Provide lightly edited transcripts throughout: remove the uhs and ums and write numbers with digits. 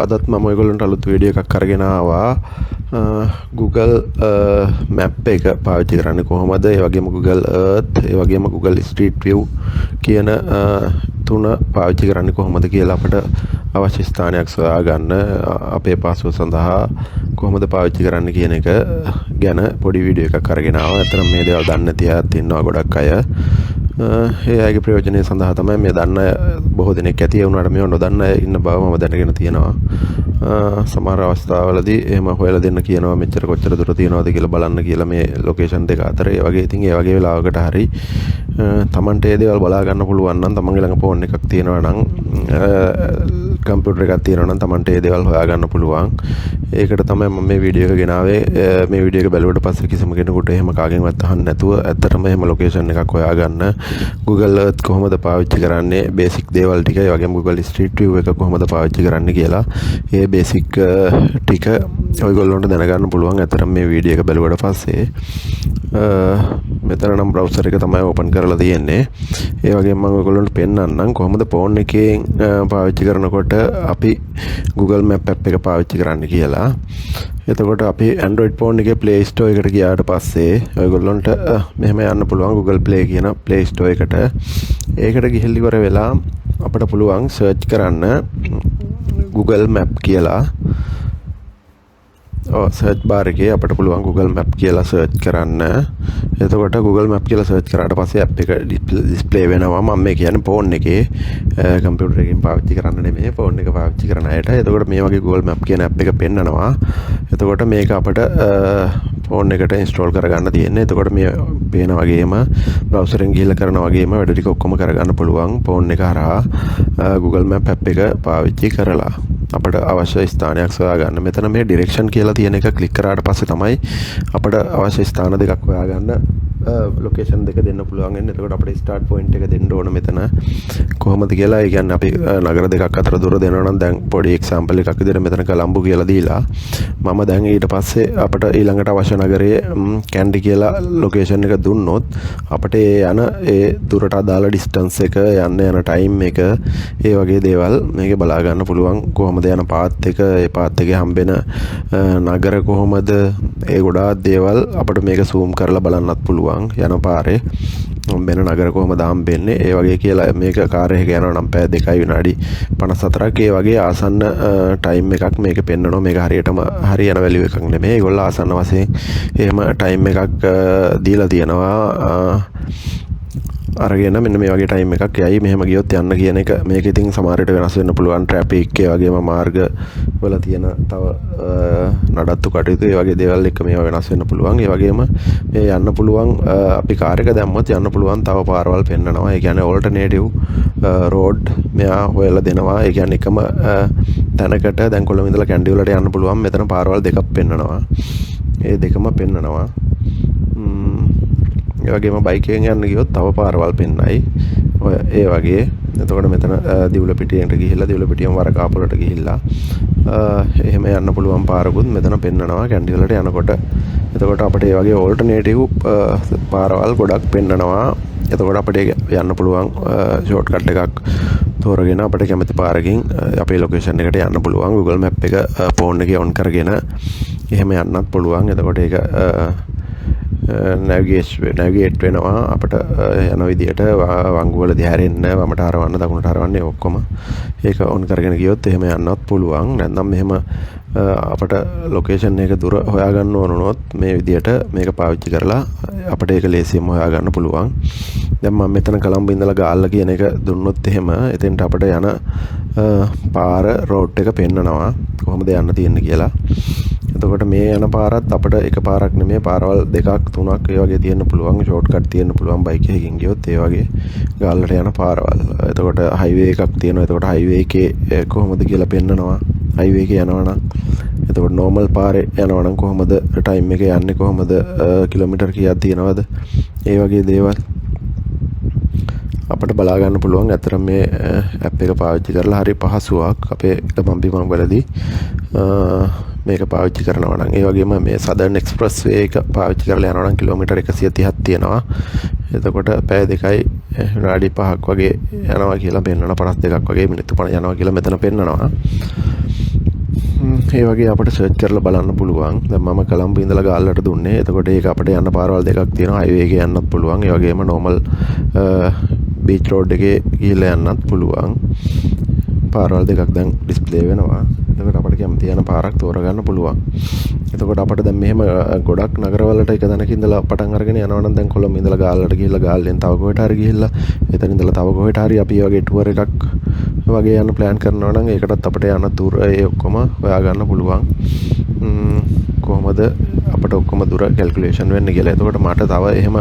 අදත් මම ඔයගොල්ලන්ට අලුත් වීඩියෝ එකක් අරගෙන ආවා. Google Map එක පාවිච්චි කරන්නේ කොහොමද? ඒ වගේම Google Earth, ඒ වගේම Google Street View කියන තුන පාවිච්චි කරන්නේ කොහොමද කියලා අපිට අවශ්‍ය ස්ථානයක් සොයා ගන්න අපේ පාසුව සඳහා කොහොමද පාවිච්චි කරන්න කියන එක ගැන පොඩි වීඩියෝ එකක් අරගෙන ආවා. අතන මේ දේවල් දන්නේ නැති අයත් ඉන්නවා ගොඩක් අය. ඒ අයගේ ප්‍රයෝජනය සඳහා තමයි මේ දන්න බොහෝ දෙනෙක් ඇති වුණාට මේව නොදන්න අය ඉන්න බව මම දැනගෙන තියෙනවා. සමහර අවස්ථාවලදී එහෙම හොයලා දෙන්න කියනවා මෙච්චර කොච්චර දුර තියෙනවද කියලා බලන්න කියලා මේ ලොකේෂන් දෙක අතර. ඒ වගේ ඉතින් ඒ වගේ වෙලාවකට හරි තමන්ට ඒ දේවල් බලා ගන්න පුළුවන් නම් තමන්ගේ ළඟ ෆෝන් එකක් තියෙනවා නම් කම්පියුටර් එකක් තියෙනවා නම් තමන්ට ඒ දේවල් හොයා ගන්න පුළුවන්. ඒකට තමයි මම මේ වීඩියෝ එක ගෙනාවේ. මේ වීඩියෝ එක බැලුවට පස්සේ කිසිම කෙනෙකුට එහෙම කාගෙන්වත් අහන්න නැතුව ඇත්තටම එහෙම ලොකේෂන් එකක් හොයා ගන්න Google Earth කොහොමද පාවිච්චි කරන්නේ, බේසික් දේවල් ටික, ඒ වගේම Google Street View එක කොහොමද පාවිච්චි කරන්නේ කියලා ඒ බේසික් ටික ඔයගොල්ලන්ට දැනගන්න පුළුවන් ඇත්තටම මේ වීඩියෝ එක බැලුවට පස්සේ. මෙතන නම් බ්‍රවුසර් එක තමයි ඕපන් කරලා තියෙන්නේ. ඒ වගේම මම ඔයගොල්ලන්ට පෙන්නන්නම් කොහොමද ෆෝන් එකෙන් පාවිච්චි කරනකොට අපි Google Map app එක පාවිච්චි කරන්න කියලා. එතකොට අපි Android phone එකේ Play Store එකට ගියාට පස්සේ ඔයගොල්ලන්ට මෙහෙම යන්න පුළුවන් Google Play කියන Play Store එකට. ඒකට ගිහිල්ලා ඉවර වෙලා අපිට පුළුවන් search කරන්න Google Map කියලා. සර්ච් බාර් එකේ අපිට පුළුවන් Google Map කියලා සර්ච් කරන්න. එතකොට Google Map කියලා සර්ච් කරාට පස්සේ app එක ඩිස්ප්ලේ වෙනවා. මම මේ කියන්නේ ෆෝන් එකේ කම්පියුටර් එකකින් පාවිච්චි කරන්න නෙමෙයි, ෆෝන් එක පාවිච්චි කරන අයට. එතකොට මේ වගේ Google Map කියන app එක පෙන්නනවා. එතකොට මේක අපිට ෆෝන් එකට ඉන්ස්ටෝල් කරගන්න තියෙන්නේ. එතකොට මේ පේන වගේම බ්‍රවුසරෙන් ගිහිල්ලා කරන වගේම වැඩ ටික ඔක්කොම කරගන්න පුළුවන් ෆෝන් එක හරහා Google Map app එක පාවිච්චි කරලා. අපට අවශ්‍ය ස්ථානයක් සොයා ගන්න. මෙතන මේ ඩිරෙක්ෂන් කියලා තියෙන එක ක්ලික් කරාට පස්සේ තමයි අපට අවශ්‍ය ස්ථාන දෙකක් හොයාගන්න ලොකේෂන් දෙක දෙන්න පුළුවන් වෙන්නේ. එතකොට අපිට ස්ටාර්ට් පොයින්ට් එක දෙන්න ඕන මෙතන කොහොමද කියලා. ඒ කියන්නේ අපි නගර දෙකක් අතර දුර දෙනවා නම් දැන් පොඩි එක්සැම්පල් එකක් විදිහට මෙතන කොළඹ කියලා දීලා මම දැන් ඊට පස්සේ අපිට ඊළඟට අවශ්‍ය නගරයේ කැන්ඩි කියලා ලොකේෂන් එක දුන්නොත් අපිට යන ඒ දුරට අදාළ ඩිස්ටන්ස් එක, යන්න යන ටයිම් එක, ඒ වගේ දේවල් මේකේ බලා ගන්න පුළුවන්. කොහොමද යන පාත් එක, ඒ පාත් එකේ හම්බෙන නගර කොහොමද, ඒ ගොඩාක් දේවල් අපිට මේක zoom කරලා බලන්නත් පුළුවන්. යන පාරේ හම්බෙන නගර කොහොමද හම්බෙන්නේ ඒ වගේ කියලා. මේක කාර් එකක යනවා නම් පැය 2 විනාඩි 54ක් ඒ වගේ ආසන්න ටයිම් එකක් මේක පෙන්නනවා. මේක හරියටම හරි යන වැලියු එකක් නෙමෙයි. ඒගොල්ලෝ ආසන්න වශයෙන් එහෙම ටයිම් එකක් දීලා තියෙනවා. අරගෙන මෙන්න මේ වගේ ටයිම් එකක් යයි මෙහෙම ගියොත් යන්න කියන එක. මේක ඉතින් සමහර විට වෙනස් වෙන්න පුළුවන්. ට්‍රැෆික් ඒ වගේම මාර්ග වල තියෙන තව නඩත්තු කටයුතු ඒ වගේ දේවල් එක්ක මේවා වෙනස් වෙන්න පුළුවන්. ඒ වගේම මේ යන්න පුළුවන් අපි කාර් එක දැම්මොත් යන්න පුළුවන් තව පාරවල් පෙන්නනවා. ඒ කියන්නේ ඕල්ටර්නේටිව් රෝඩ් මෙයා හොයලා දෙනවා. ඒ කියන්නේ එකම තැනකට දැන් කොළඹ ඉඳලා කැන්ඩි වලට යන්න පුළුවන්. මෙතන පාරවල් දෙකක් පෙන්නනවා. ඒ දෙකම පෙන්නනවා. ඒ වගේම බයික් එකෙන් යන්න ගියොත් තව පාරවල් පෙන්නයි. ඔය ඒ වගේ. එතකොට මෙතන දිවුල පිටියට ගිහිල්ලා දිවුල පිටියම වරකාපලට ගිහිල්ලා එහෙම යන්න පුළුවන් පාරකුත් මෙතන පෙන්නනවා කැන්ඩි වලට යනකොට. එතකොට අපිට ඒ වගේ ඕල්ටර්නේටිව් පාරවල් ගොඩක් පෙන්නනවා. එතකොට අපිට යන්න පුළුවන් ෂෝට් කට් එකක් තෝරගෙන අපිට කැමති පාරකින් අපේ ලොකේෂන් එකට යන්න පුළුවන්. Google Map එක ෆෝන් එකේ ඔන් කරගෙන එහෙම යන්නත් පුළුවන්. එතකොට ඒක නැවිගේට් වෙනවා අපිට යන විදියට. වංගුවලදී හැරෙන්න, වමට හරවන්න, දකුණට හරවන්න ඔක්කොම ඒක ඔන් කරගෙන ගියොත් එහෙම යන්නත් පුළුවන්. නැත්නම් මෙහෙම අපිට ලොකේෂන් එක දුර හොයාගන්න ඕන වුණොත් මේ විදියට මේක පාවිච්චි කරලා අපිට ඒක ලේසියෙන්ම හොයාගන්න පුළුවන්. දැන් මම මෙතන කොළඹ ඉඳලා ගාල්ල කියන එක දුන්නොත් එහෙම එතෙන්ට අපිට යන පාර රෝඩ් එක පෙන්නනවා කොහොමද යන්න තියෙන්නේ කියලා. එතකොට මේ යන පාරත් අපිට එක පාරක් නෙමෙයි පාරවල් දෙකක් තුනක් ඒ වගේ තියෙන්න පුළුවන්. ෂෝට් කට් තියෙන්න පුළුවන් බයික් එකකින් ගියොත් ඒ වගේ ගාල්ලට යන පාරවල්. එතකොට හයිවේ එකක් තියෙනවා. එතකොට හයිවේ එකේ කොහොමද කියලා පෙන්නනවා. හයිවේ එකේ යනවා නම් එතකොට නෝමල් පාරේ යනවා නම් කොහොමද ටයිම් එක යන්නේ, කොහොමද කිලෝමීටර් කීයක් තියෙනවද, ඒ වගේ දේවල් අපිට බලා ගන්න පුළුවන්. අතර මේ ඇප් එක පාවිච්චි කරලා හරි පහසුවක් අපේ ගමන් බිමන් වලදී මේක පාවිච්චි කරනවා නම්. ඒ වගේම මේ සදර්න් එක්ස්ප්‍රස් වේ එක පාවිච්චි කරලා යනවා නම් කිලෝමීටර් 130ක් තියෙනවා. එතකොට පැය 2යි විනාඩි 5ක් වගේ යනවා කියලා පෙන්නනවා. 52ක් වගේ මිනිත්තු 50 යනවා කියලා මෙතන පෙන්නනවා. ඒ වගේ අපිට සර්ච් කරලා බලන්න පුළුවන්. දැන් මම කොළඹ ඉඳලා ගාල්ලට දුන්නේ. එතකොට ඒක අපිට යන්න පාරවල් දෙකක් තියෙනවා. හයිවේ එකේ යන්නත් පුළුවන්. ඒ වගේම normal beach road එකේ ගිහිල්ලා යන්නත් පුළුවන්. පාරවල් දෙකක් දැන් ඩිස්ප්ලේ වෙනවා. එතකොට අපිට කැමති යන පාරක් තෝරගන්න පුළුවන්. එතකොට අපිට දැන් මෙහෙම ගොඩක් නගරවලට එක තැනක ඉඳලා පටන් අරගෙන යනවා නම් දැන් කොළඹ ඉඳලා ගාල්ලට ගිහිල්ලා ගාල්ලෙන් තව කොහෙට හරි ගිහිල්ලා එතන ඉඳලා තව කොහෙට හරි අපි වගේ ටුවර් එකක් වගේ යන්න ප්ලෑන් කරනවා නම් ඒකටත් අපිට යන දුර ඒ ඔක්කොම හොයාගන්න පුළුවන්. කොහොමද අපිට ඔක්කොම දුර කැල්කියුලේෂන් වෙන්නේ කියලා. එතකොට මට තව එහෙම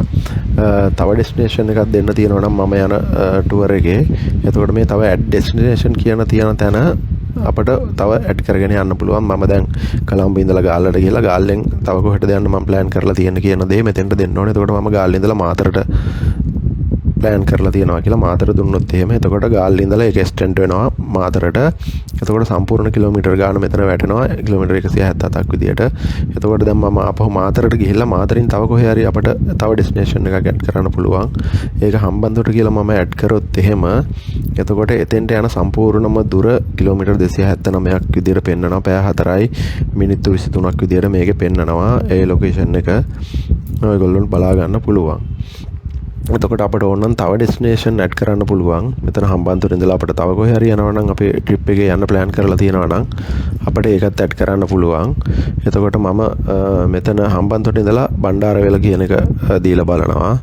තව ඩෙස්ටිනේෂන් එකක් දෙන්න තියෙනවා නම් මම යන ටුවර් එකේ. එතකොට මේ තව ඇඩ් ඩෙස්ටිනේෂන් කියන තැන අපිට තව ඇඩ් කරගෙන යන්න පුළුවන්. මම දැන් කොළඹ ඉඳලා ගාල්ලට ගිහලා ගාල්ලෙන් තව කොහෙටද යන්න මම ප්ලෑන් කරලා තියෙන කියන දේ මෙතෙන්ට දෙන්න ඕනේ. එතකොට මම ගාල්ලේ ඉඳලා මාතරට ප්ලෑන් කරලා තියෙනවා කියලා මාතර දුන්නොත් එහෙම එතකොට ගාල්ලේ ඉඳලා ඒක එක්ස්ටෙන්ඩ් වෙනවා මාතරට. එතකොට සම්පූර්ණ කිලෝමීටර් ගාන මෙතන වැටෙනවා කිලෝමීටර් 177ක් විදියට. එතකොට දැන් මම ආපහු මාතරට ගිහිල්ලා මාතරින් තව කොහේ හරි අපිට තව ඩෙස්ටිනේෂන් එකක් ඇඩ් කරන්න පුළුවන්. ඒක හම්බන්තොට කියලා මම ඇඩ් කරොත් එහෙම එතකොට එතෙන්ට යන සම්පූර්ණම දුර කිලෝමීටර් 279ක් විදියට පෙන්නනවා. පැය 4යි මිනිත්තු 23ක් විදියට මේකේ පෙන්නනවා. ඒ ලොකේෂන් එක ඔයගොල්ලොන්ට බලා ගන්න පුළුවන්. එතකොට අපිට ඕන නම් තව ඩෙස්ටිනේෂන් ඇඩ් කරන්න පුළුවන්. මෙතන හම්බන්තොට ඉඳලා අපිට තව කොහේ හරි යනවා නම් අපේ ට්‍රිප් එකේ යන්න ප්ලෑන් කරලා තියෙනවා නම් අපිට ඒකත් ඇඩ් කරන්න පුළුවන්. එතකොට මම මෙතන හම්බන්තොට ඉඳලා බණ්ඩාරවැල කියන එක දීලා බලනවා.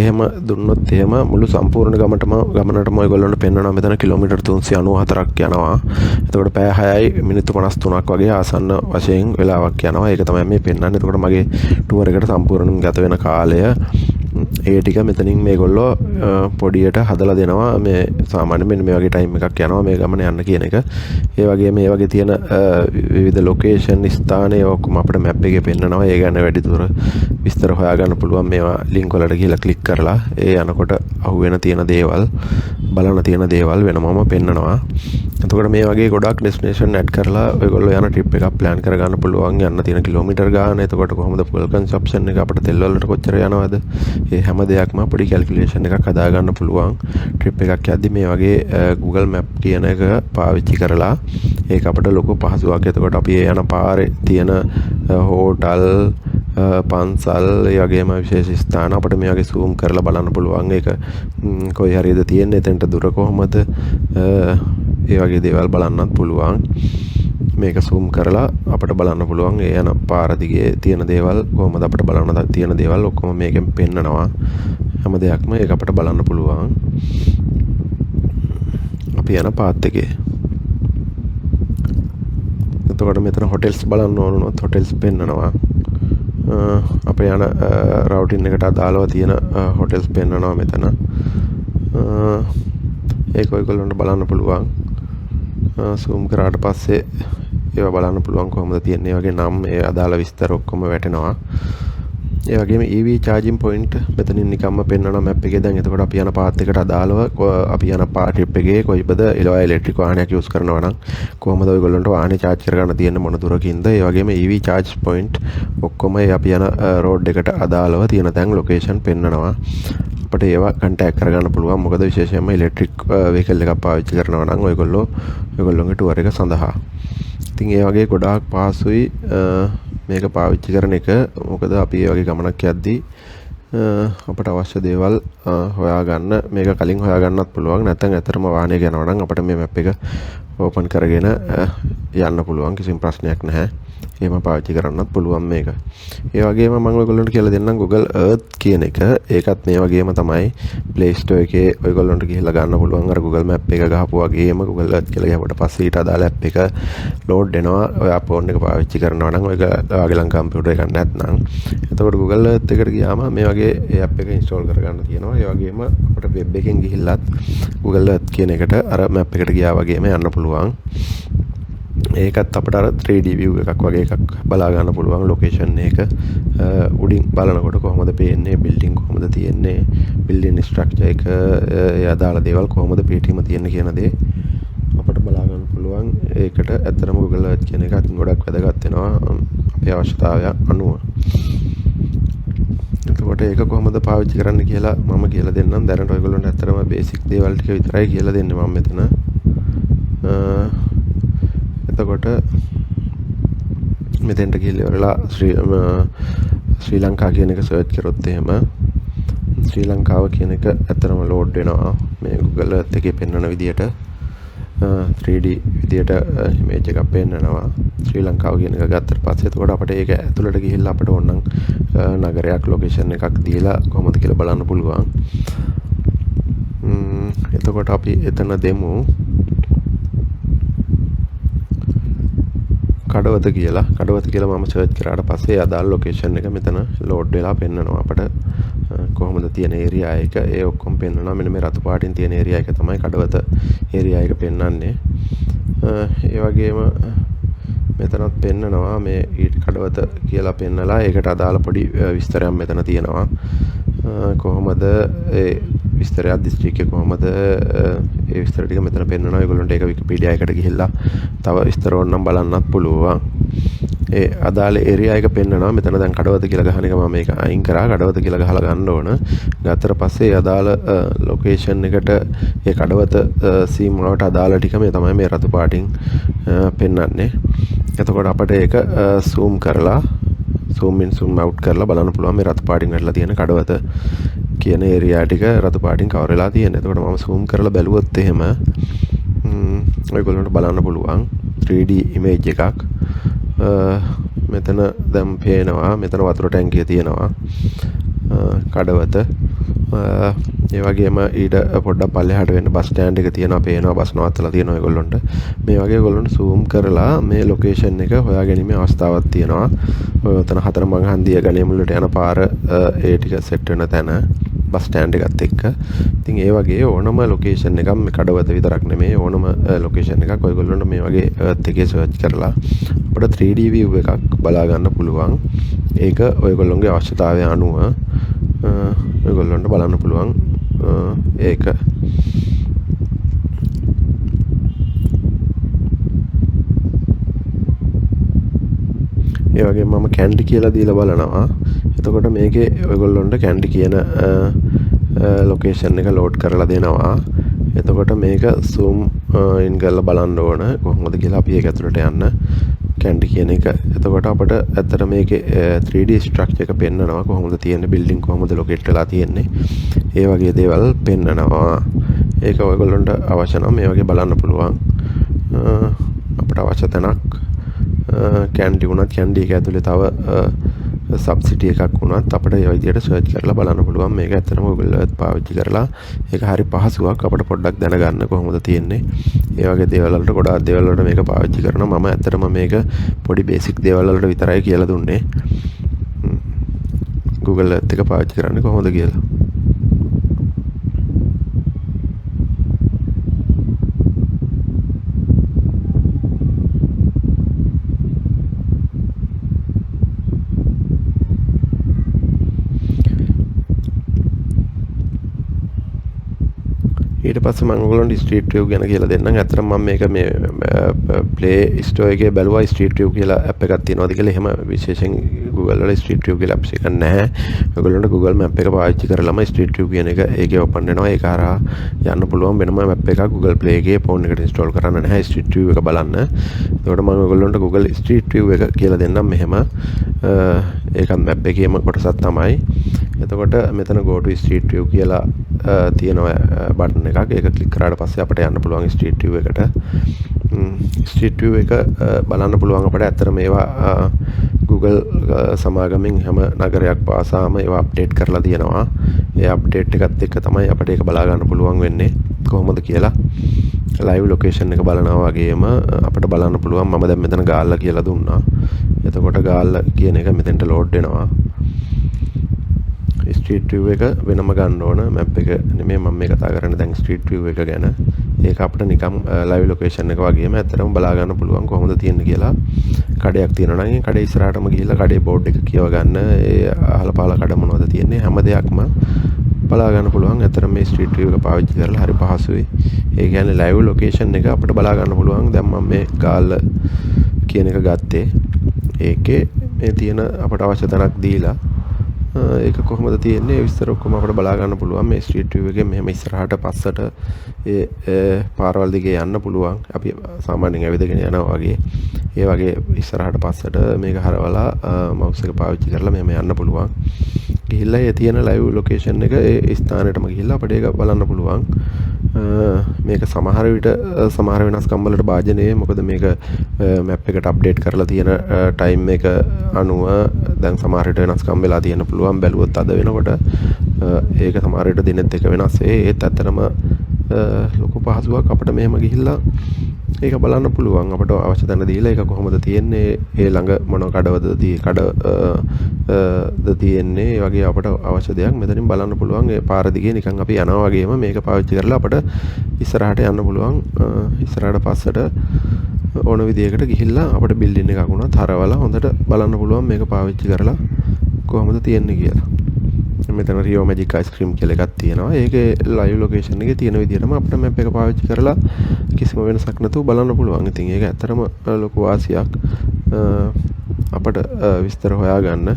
එහෙම දුන්නොත් එහෙම මුළු සම්පූර්ණ ගමනටම ඔයගොල්ලන්ට පෙන්වනවා මෙතන කිලෝමීටර් 394ක් යනවා. එතකොට පැය 6යි මිනිත්තු 53ක් වගේ ආසන්න වශයෙන් වෙලාවක් යනවා. ඒක තමයි මේ පෙන්වන්නේ. එතකොට මගේ ටුවර් එකට සම්පූර්ණයෙන් ගත වෙන කාලය ඒ ටික මෙතනින් මේගොල්ලෝ පොඩියට හදලා දෙනවා. මේ සාමාන්‍ය මෙන්න මේ වගේ ටයිම් එකක් යනවා මේ ගමන යන්න කියන එක. ඒ වගේ මේ වගේ තියෙන විවිධ ලොකේෂන් ස්ථාන ඒ ඔක්කොම අපිට මැප් එකේ පෙන්නනවා. ඒ ගැන වැඩිදුර විස්තර හොයාගන්න පුළුවන්. මේවා ලින්ක් වලට ගිහලා ක්ලික් කරලා ඒ යනකොට අහුවෙන තියෙන දේවල් බලන්න තියෙන දේවල් වෙනමම පෙන්නනවා. එතකොට මේ වගේ ගොඩක් ඩෙස්ටිනේෂන් ඇඩ් කරලා ඔයගොල්ලෝ යන ට්‍රිප් එකක් ප්ලෑන් කරගන්න පුළුවන්. යන්න තියෙන කිලෝමීටර් ගාන, එතකොට කොහොමද ෆුල් කන්සම්ප්ෂන් එක අපිට තෙල් වලට කොච්චර යනවද, ඒ හැම දෙයක්ම පොඩි කැල්කියුලේෂන් එකක් හදාගන්න පුළුවන්. ට්‍රිප් එකක් යද්දි මේ වගේ Google Map කියන එක පාවිච්චි කරලා ඒක අපිට ලොකු පහසුවක්. එතකොට අපි යන පාරේ තියෙන හෝටල්, පන්සල්, ඒ වගේම විශේෂ ස්ථාන අපිට මේ වගේ zoom කරලා බලන්න පුළුවන්. ඒක කොයි හරියද තියෙන්නේ, එතෙන්ට දුර කොහොමද, ඒ වගේ දේවල් බලන්නත් පුළුවන්. මේක zoom කරලා අපිට බලන්න පුළුවන් ඒ යන පාර දිගේ තියෙන දේවල් කොහොමද අපිට බලන්න තියෙන දේවල් ඔක්කොම මේකෙන් පෙන්නනවා. හැම දෙයක්ම ඒක අපිට බලන්න පුළුවන් අපි යන පාත් එකේ. එතකොට මෙතන හොටෙල්ස් බලන්න ඕන වුණොත් හොටෙල්ස් පෙන්නනවා. අපේ යන රවුටින් එකට අදාළව තියෙන හොටෙල්ස් පෙන්නනවා මෙතන. ඒක ඔයගොල්ලන්ට බලන්න පුළුවන්. zoom කරාට පස්සේ ඒවා බලන්න පුළුවන් කොහොමද තියෙන්නේ. වගේ නම් ඒ අදාළ විස්තර ඔක්කොම වැටෙනවා. ඒ වගේම EV charging point මෙතනින් නිකම්ම පෙන්වනවා මැප් එකේ. දැන් එතකොට අපි යන පාත් එකට අදාළව අපි යන ට්‍රිප් එකේ කොයිබද එලවා ඉලෙක්ට්‍රික් වාහනයක් යූස් කරනවා නම් කොහොමද ඔයගොල්ලන්ට වාහනේ charge කරගන්න තියෙන්නේ, මොන දුරකින්ද. ඒ වගේම EV charge point ඔක්කොම අපි යන රෝඩ් එකට අදාළව තියෙන තැන් ලොකේෂන් පෙන්වනවා. අපිට ඒවා කන්ටැක්ට් කරගන්න පුළුවන්. මොකද විශේෂයෙන්ම ඉලෙක්ට්‍රික් වෙහිකල් එකක් පාවිච්චි කරනවා නම් ඔයගොල්ලෝගේ ටුවර් එක සඳහා. ඉතින් ඒ වගේ ගොඩාක් පහසුයි මේක පාවිච්චි කරන එක. මොකද අපි මේ වගේ ගමනක් යද්දී අපට අවශ්‍ය දේවල් හොයාගන්න මේක කලින් හොයාගන්නත් පුළුවන්. නැත්නම් ඇත්තටම වාහනේ යනවා නම් අපිට මේ මැප් එක ඕපන් කරගෙන යන්න පුළුවන්. කිසිම ප්‍රශ්නයක් නැහැ. එහෙම පාවිච්චි කරන්නත් පුළුවන් මේක. ඒ වගේම මම ඔයගොල්ලන්ට කියලා දෙන්නම් Google Earth කියන එක. ඒකත් මේ වගේම තමයි Play Store එකේ ඔයගොල්ලන්ට ගිහිල්ලා ගන්න පුළුවන්. අර Google Map එක ගහපු වගේම Google Earth කියලා ගහපුවට පස්සේ ඊට අදාළ app එක load වෙනවා. ඔය ෆෝන් එක පාවිච්චි කරනවා නම් ඔයගේ ළඟ කම්පියුටර් එකක් නැත්නම්. එතකොට Google Earth එකට ගියාම මේ වගේ ඒ app එක install කරගන්න තියෙනවා. ඒ වගේම අපිට web එකෙන් ගිහිල්ලත් Google Earth කියන එකට අර map එකට ගියා වගේම යන්න පුළුවන්. ඒකත් අපිට අර 3D view එකක් වගේ එකක් බලා ගන්න පුළුවන්. ලොකේෂන් එක උඩින් බලනකොට කොහොමද පේන්නේ, බිල්ඩින් කොහොමද තියෙන්නේ, බිල්ඩින් ස්ට්‍රක්චර් එක, ඒ අදාළ දේවල් කොහොමද පිටින්ම තියෙන්නේ කියන දේ අපිට බලා ගන්න පුළුවන්. ඒකට ඇත්තටම Google Earth කියන එක අතින් ගොඩක් වැදගත් වෙනවා අපේ අවශ්‍යතාවය අනුව. එතකොට ඒක කොහොමද පාවිච්චි කරන්න කියලා මම කියලා දෙන්නම්. දැනට ඔයගොල්ලන්ට ඇත්තටම බේසික් දේවල් ටික විතරයි කියලා දෙන්නේ මම මෙතන. එතකොට මෙතෙන්ට ගිහිල්ලා ඉවරලා ශ්‍රී ලංකා කියන එක සර්ච් කරොත් එහෙම ශ්‍රී ලංකාව කියන එක ඇත්තටම ලෝඩ් වෙනවා මේ Google Earth එකේ පෙන්වන විදියට 3D විදියට ඉමේජ් එකක් පෙන්වනවා ශ්‍රී ලංකාව කියන එක ගත්තට පස්සේ එතකොට අපිට ඒක ඇතුළට ගිහිල්ලා අපිට ඕනනම් නගරයක් ලොකේෂන් එකක් දීලා කොහොමද කියලා බලන්න පුළුවන්. එතකොට අපි එතන දෙමු කඩවත කියලා මම සර්ච් කරාට පස්සේ අදාළ ලොකේෂන් එක මෙතන ලෝඩ් වෙලා පෙන්නනවා අපට කොහොමද තියෙන ඒරියා එක ඒ ඔක්කොම පෙන්නනවා. මෙන්න මේ රතු පාටින් තියෙන ඒරියා එක තමයි කඩවත ඒරියා එක පෙන්වන්නේ. ඒ වගේම මෙතනත් පෙන්නනවා මේ කඩවත කියලා පෙන්නලා ඒකට අදාළ පොඩි විස්තරයක් මෙතන තියෙනවා. කොහොමද ඒ විස්තරයක් දිස්ත්‍රික්කේ කොහොමද ඒ විස්තර ටික මෙතන පෙන්නනවා. ඒගොල්ලන්ට ඒක විකිපීඩියා එකට ගිහිල්ලා තව විස්තර ඕනනම් බලන්නත් පුළුවන්. ඒ අදාළ ඒරියා එක පෙන්නනවා. මෙතන දැන් කඩවත කියලා ගහන එක මම මේක අයින් කරා. කඩවත කියලා ගහලා ගන්න ඕන. ගත්තට පස්සේ අදාළ ලොකේෂන් එකට ඒ කඩවත සීමාවට අදාළ ටික මේ තමයි මේ රතු පාටින් පෙන්වන්නේ. එතකොට අපිට ඒක zoom කරලා zoom in zoom out කරලා බලන්න පුළුවන් මේ රතු පාටින් වැටලා තියෙන කඩවත කියන ඒරියා ටික රතු පාටින් කවර් වෙලා තියෙන. එතකොට මම zoom කරලා බැලුවොත් එහෙම ඔයගොල්ලන්ට බලන්න පුළුවන් 3D image එකක්. මෙතන දැන් පේනවා මෙතන වතුර ටැංකිය තියෙනවා කඩවත. ඒ වගේම ඊට පොඩ්ඩක් පල්ලෙහාට වෙන්න බස් ස්ටෑන්ඩ් එක තියෙනවා පේනවා බස් නවත්තලා තියෙනවා ඒගොල්ලන්ට. මේ වගේ ඒගොල්ලන්ට zoom කරලා මේ ලොකේෂන් එක හොයාගැනීමේ අවස්ථාවක් තියෙනවා. ඔතන හතර මං හන්දිය ගණේ මුලට යන පාර ඒ ටික සෙට් වෙන තැන බස් ස්ටෑන්ඩ් එකත් එක්ක. ඉතින් ඒ වගේ ඕනම ලොකේෂන් එකක් මේ කඩවත විතරක් නෙමෙයි ඕනම ලොකේෂන් එකක් ඔයගොල්ලන්ට මේ වගේ Earth එකේ සර්ච් කරලා අපිට 3D view එකක් බලා ගන්න පුළුවන්. ඒක ඔයගොල්ලන්ගේ අවශ්‍යතාවය අනුව ඔයගොල්ලන්ට බලන්න පුළුවන්. ඒක ඒ වගේ මම කැන්ඩි කියලා දීලා බලනවා. එතකොට මේකේ ඔයගොල්ලන්ට කැන්ඩි කියන ලොකේෂන් එක ලෝඩ් කරලා දෙනවා. එතකොට මේක zoom in කරලා බලන්න ඕන කොහොමද කියලා අපි ඒක ඇතුළට යන්න කැන්ඩි කියන එක. එතකොට අපිට ඇත්තට මේකේ 3D ස්ට්‍රක්චර් එක පෙන්නනවා කොහොමද තියෙන්නේ බිල්ඩින් කොහොමද ලොකේට් වෙලා තියෙන්නේ. ඒ වගේ දේවල් පෙන්නනවා. ඒක ඔයගොල්ලන්ට අවශ්‍ය නම් මේ වගේ බලන්න පුළුවන්. අපිට අවශ්‍ය තැනක් කැන්ඩි වුණත් කැන්ඩි එක ඇතුලේ තව සබ්සිටි එකක් වුණත් අපිට ඒ විදිහට සර්ච් කරලා බලන්න පුළුවන්. මේක ඇත්තටම Google Earth පාවිච්චි කරලා ඒක හරි පහසුවක් අපිට පොඩ්ඩක් දැනගන්න කොහොමද තියෙන්නේ. ඒ වගේ දේවල් වලට ගොඩාක් දේවල් වලට මේක පාවිච්චි කරනවා. මම ඇත්තටම මේක පොඩි බේසික් දේවල් වලට විතරයි කියලා දුන්නේ. Google Earth එක පාවිච්චි කරන්නේ කොහොමද කියලා. ඊට පස්සේ මම ඔයගොල්ලන්ට ස්ට්‍රීට් විව් ගැන කියලා දෙන්නම්. ඇත්තටම මම මේක මේ ප්ලේ ස්ටෝර් එකේ බැලුවා ස්ට්‍රීට් විව් කියලා ඇප් එකක් තියෙනවාද කියලා. එහෙම විශේෂයෙන් Google වල ස්ට්‍රීට් විව් කියලා ඇප්ස් එකක් නැහැ. ඔයගොල්ලන්ට Google Map එක පාවිච්චි කරලාම ස්ට්‍රීට් විව් කියන එක ඒකේ ඕපන් වෙනවා. ඒක හරහා යන්න පුළුවන්. වෙනම මැප් එකක් Google Play එකේ ෆෝන් එකට ඉන්ස්ටෝල් කරන්න නැහැ ස්ට්‍රීට් විව් එක බලන්න. ඒකට මම ඔයගොල්ලන්ට Google ස්ට්‍රීට් විව් එක කියලා දෙන්නම් මෙහෙම. ඒකත් මැප් එකේම කොටසක් තමයි. එතකොට මෙතන go to street view කියලා තියෙනවා බටන් එකක්. ඒක ක්ලික් කරාට පස්සේ අපිට යන්න පුළුවන් ස්ට්‍රීට් විව් එකට. ස්ට්‍රීට් විව් එක බලන්න පුළුවන් අපිට. ඇත්තට මේවා Google සමාගමෙන් හැම නගරයක් පාසාම ඒවා අප්ඩේට් කරලා තියෙනවා. ඒ අප්ඩේට් එකත් එක්ක තමයි අපිට ඒක බලා ගන්න පුළුවන් වෙන්නේ කොහොමද කියලා. ලයිව් ලොකේෂන් එක බලනවා වගේම අපිට බලන්න පුළුවන්. මම දැන් මෙතන ගාල්ල කියලා දුන්නා. එතකොට ගාල්ල කියන එක මෙතෙන්ට ලෝඩ් වෙනවා. ස්ට්‍රීට් විව් එක වෙනම ගන්න ඕන මැප් එක නෙමෙයි මම මේ කතා කරන්නේ දැන් ස්ට්‍රීට් විව් එක ගැන. ඒක අපිට නිකම් ලයිව් ලොකේෂන් එක වගේම ඇත්තටම බලා ගන්න පුළුවන් කොහොමද තියෙන්නේ කියලා. කඩයක් තියෙනවා නම් ඒ කඩේ ඉස්සරහටම ගිහිල්ලා කඩේ බෝඩ් එක කියව ගන්න. ඒ අහල පහල කඩ මොනවද තියෙන්නේ හැම දෙයක්ම බලා ගන්න පුළුවන්. ඇත්තටම මේ ස්ට්‍රීට් විව් එක පාවිච්චි කරලා හරි පහසුයි. ඒ කියන්නේ ලයිව් ලොකේෂන් එක අපිට බලා ගන්න පුළුවන්. දැන් මම මේ ගාල්ල කියන එක ගත්තේ. ඒකේ මේ තියෙන අපට අවශ්‍ය තැනක් දීලා ඒක කොහොමද තියෙන්නේ ඒ විස්තර ඔක්කොම අපිට බලා ගන්න පුළුවන් මේ ස්ට්‍රීට් විව් එකේ මෙහෙම ඉස්සරහට පස්සට ඒ පාරවල් දිගේ යන්න පුළුවන් අපි සාමාන්‍යයෙන් ඇවිදගෙන යනවා වගේ ඒ වගේ ඉස්සරහට පස්සට මේක හරවලා මවුස් එක පාවිච්චි කරලා මෙහෙම යන්න පුළුවන් ගිහිල්ලා ඒ තියෙන ලයිව් ලොකේෂන් එක ඒ ස්ථානෙටම ගිහිල්ලා අපිට ඒක බලන්න පුළුවන් මේක සමහර විට සමහර වෙනස්කම් වලට භාජනයේ මොකද මේක මැප් එකට අප්ඩේට් කරලා තියෙන ටයිම් එක අනුව දැන් සමහර විට වෙනස්කම් වෙලා තියෙන පුළුවන් බැලුවොත් අද වෙනකොට ඒක සමහර විට දිනෙත් එක වෙනස් ඒත් ඇත්තටම ලොකු පහසුවක් අපිට මෙහෙම ගිහිල්ලා ඒක බලන්න පුළුවන් අපිට අවශ්‍ය තැන දීලා ඒක කොහොමද තියෙන්නේ ඒ ළඟ මොන කඩවද තියෙන්නේ ඒ වගේ අපිට අවශ්‍ය දෙයක් මෙතනින් බලන්න පුළුවන් ඒ පාර දිගේ නිකන් අපි යනවා වගේම මේක පාවිච්චි කරලා අපිට ඉස්සරහට යන්න පුළුවන් ඉස්සරහට පස්සට ඕන විදියකට ගිහිල්ලා අපිට බිල්ඩින් එකක් වුණත් හරවලා හොඳට බලන්න පුළුවන් මේක පාවිච්චි කරලා කොහොමද තියෙන්නේ කියලා මෙතන රියෝ මැජික් අයිස්ක්‍රීම් කියලා එකක් තියෙනවා. ඒකේ ලයිව් ලොකේෂන් එකේ තියෙන විදිහටම අපිට මැප් එක පාවිච්චි කරලා කිසිම වෙනසක් නැතුව බලන්න පුළුවන්. ඉතින් ඒක ඇත්තටම ලොකු වාසියක්. අපිට විස්තර හොයාගන්න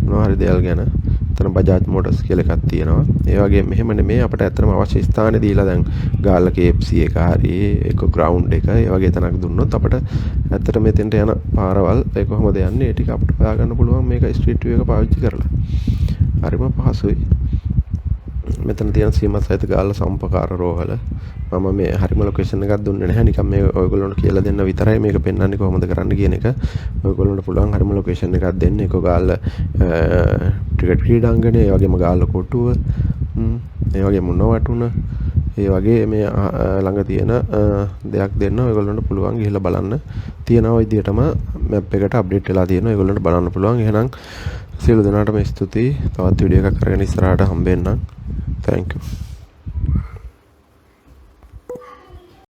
මොනවා හරි දේවල් ගැන. එතන බජාජ් මෝටර්ස් කියලා එකක් තියෙනවා. ඒ වගේ මෙහෙම නෙමෙයි අපිට ඇත්තටම අවශ්‍ය ස්ථානේ දීලා දැන් ගාල්ල KFC එක හරි ඒක ග්‍රවුන්ඩ් එක ඒ වගේ තැනක් දුන්නොත් අපිට ඇත්තට මෙතෙන්ට යන පාරවල් ඒ කොහොමද යන්නේ ඒ ටික අපිට හොයාගන්න පුළුවන් මේක ස්ට්‍රීට් විව් එක පාවිච්චි කරලා. හරිම පහසුයි. මෙතන තියෙන සීමා සහිත ගාල්ල සම්පකාර රෝහල. මම මේ හරිම ලොකේෂන් එකක් දුන්නේ නැහැ. නිකන් මේ ඔයගොල්ලන්ට කියලා දෙන්න විතරයි මේක පෙන්වන්නේ කොහොමද කරන්න කියන එක. ඔයගොල්ලන්ට පුළුවන් හරිම ලොකේෂන් එකක් දෙන්න. ඒක ගාල්ල ක්‍රිකට් ක්‍රීඩාංගණය, ඒ වගේම ගාල්ල කොටුව, ඒ වගේම මොනවටුන, ඒ වගේ මේ ළඟ තියෙන දෙයක් දෙන්න ඔයගොල්ලන්ට පුළුවන් ගිහිල්ලා බලන්න. තියෙන විදිහටම මැප් එකට අප්ඩේට් වෙලා තියෙනවා. ඔයගොල්ලන්ට බලන්න පුළුවන්. එහෙනම් සියලු දෙනාටම ස්තුතියි. තවත් වීඩියෝ එකක් අරගෙන ඉස්සරහට හම්බෙන්නම්. Thank you.